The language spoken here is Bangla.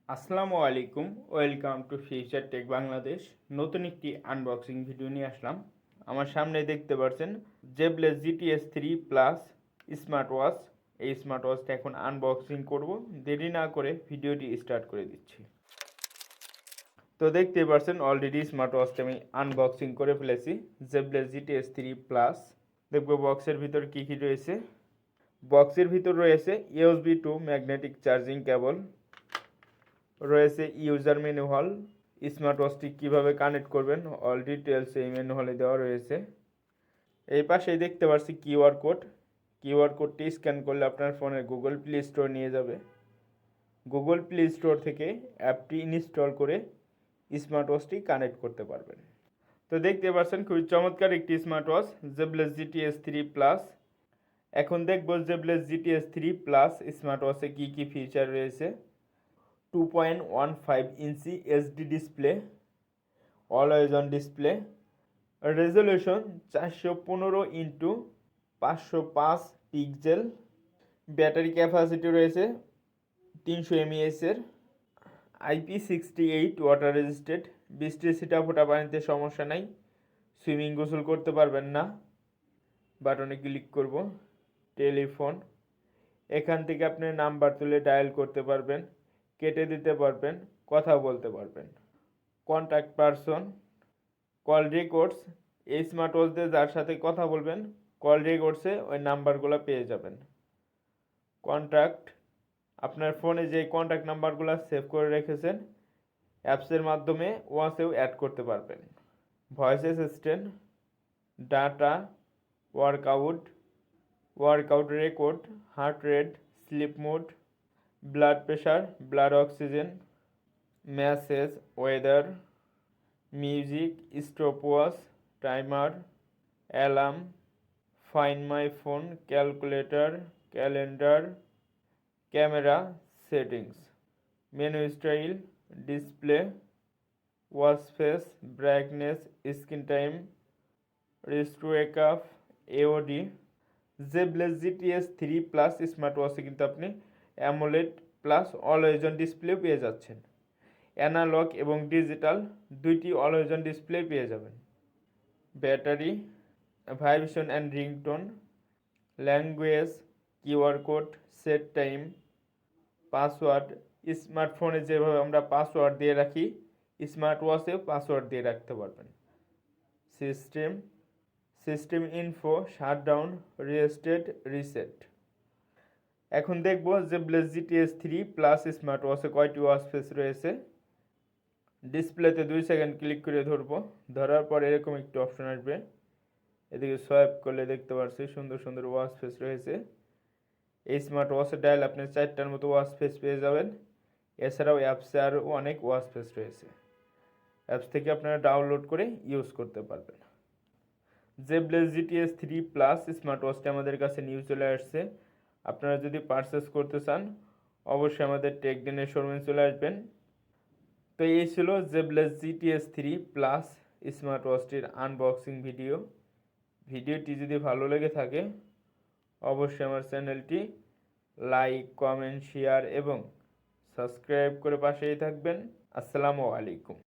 আসসালামু আলাইকুম, welcome to Future Tech Bangladesh. নতুন একটি আনবক্সিং ভিডিও নিয়ে আসলাম। আমার সামনে দেখতে পাচ্ছেন Zeblaze GTS 3 plus smart watch. এই স্মার্ট ওয়াচটা এখন আনবক্সিং করব। দেরি না করে ভিডিওটি স্টার্ট করে দিচ্ছি। তো দেখতে পাচ্ছেন অলরেডি স্মার্ট ওয়াচটা আমি আনবক্সিং করে ফেলেছি। Zeblaze GTS 3 plus. দেখব বক্সের ভিতর কী কী রয়েছে। বক্সের ভিতর রয়েছে USB to magnetic charging cable, রয়েছে ইউজার ম্যানুয়াল, স্মার্ট ওয়াচটি কীভাবে কানেক্ট করবেন অল ডিটেলস এই ম্যানুয়ালে দেওয়া রয়েছে। এই পাশেই দেখতে পাচ্ছি কিউআর কোডটি স্ক্যান করলে আপনার ফোনে গুগল প্লে স্টোর নিয়ে যাবে। গুগল প্লে স্টোর থেকে অ্যাপটি ইনস্টল করে স্মার্ট ওয়াচটি কানেক্ট করতে পারবেন। তো দেখতে পাচ্ছেন খুবই চমৎকার একটি smart watch Zeblaze GTS 3 plus. এখন দেখব জেবলেস জিটিএস 3 প্লাস স্মার্ট ওয়াচে কী কী ফিচার রয়েছে। 2.15 ইঞ্চি HD display, always on display, resolution 415x505 pixel, battery capacity রয়েছে 300 mAh এর, IP68 ওয়াটার রেজিস্টেড, বৃষ্টির ছিটা ফোটা পানিতে সমস্যা নাই, সুইমিং গোসল করতে পারবেন না। বাটনে ক্লিক করব, টেলিফোন, এখান থেকে আপনি নাম্বার তুলে ডায়াল করতে পারবেন, কেটে দিতে পারবেন, কথা বলতে পারবেন। কন্ট্যাক্ট পারসন, কল রেকর্ডস, এই স্মার্ট ওয়াচ দিয়ে যার সাথে কথা বলবেন কল রেকর্ডসে ওই নাম্বারগুলো পেয়ে যাবেন। কন্ট্যাক্ট, আপনার ফোনে যে কন্ট্যাক্ট নাম্বারগুলো সেভ করে রেখেছেন অ্যাপসের মাধ্যমে ওয়াচেও অ্যাড করতে পারবেন। Voice assistant, data, workout record, heart rate, sleep mode, blood pressure, blood oxygen, message, weather, music, stopwatch, timer, alarm, find my phone, calculator, calendar, camera, settings, menu style, display, watch face, brightness, screen time, wrist wake up, AOD. Zeblaze GTS 3 plus smart ওয়াচে কিন্তু আপনি AMOLED plus always on display পেয়ে যাচ্ছেন। অ্যানালগ এবং ডিজিটাল দুইটি অলওয়েজ অন ডিসপ্লে পেয়ে যাবেন। Battery, vibration and ringtone, language, QR code, set time, password. স্মার্টফোনে যেভাবে আমরা পাসওয়ার্ড দিয়ে রাখি স্মার্ট ওয়াচেও পাসওয়ার্ড দিয়ে রাখতে পারবেন। System info, shutdown, restate, reset. এখন দেখব জেবলেস জিটিএস 3 প্লাস স্মার্ট ওয়াচে কয়টি ওয়াচ ফেস রয়েছে। ডিসপ্লেতে 2 সেকেন্ড ক্লিক করে ধরার পর এরকম একটি অপশন আসবে। এদিকে সোয়াইপ করলে দেখতে পাচ্ছি সুন্দর সুন্দর ওয়াচ ফেস রয়েছে। এই স্মার্ট ওয়াচের ডায়াল আপনি 4টার মতো ওয়াচ ফেস পেয়ে যাবেন। এছাড়াও অ্যাপসে আরও অনেক ওয়াচ ফেস রয়েছে, অ্যাপস থেকে আপনারা ডাউনলোড করে ইউজ করতে পারবেন। জেবলেস জিটিএস 3 প্লাস স্মার্ট ওয়াচটা আমাদের কাছে নিউ চলে আসছে। আপনারা যদি পারচেস করতে চান অবশ্যই আমাদের টেকডেনের শোরুমে চলে আসবেন। তো এই ছিল জেবলেস জিটিএস 3 প্লাস স্মার্ট ওয়াচটির আনবক্সিং ভিডিওটি যদি ভালো লেগে থাকে অবশ্যই আমার চ্যানেলটি লাইক, কমেন্ট, শেয়ার এবং সাবস্ক্রাইব করে পাশেই থাকবেন। আসসালামু আলাইকুম।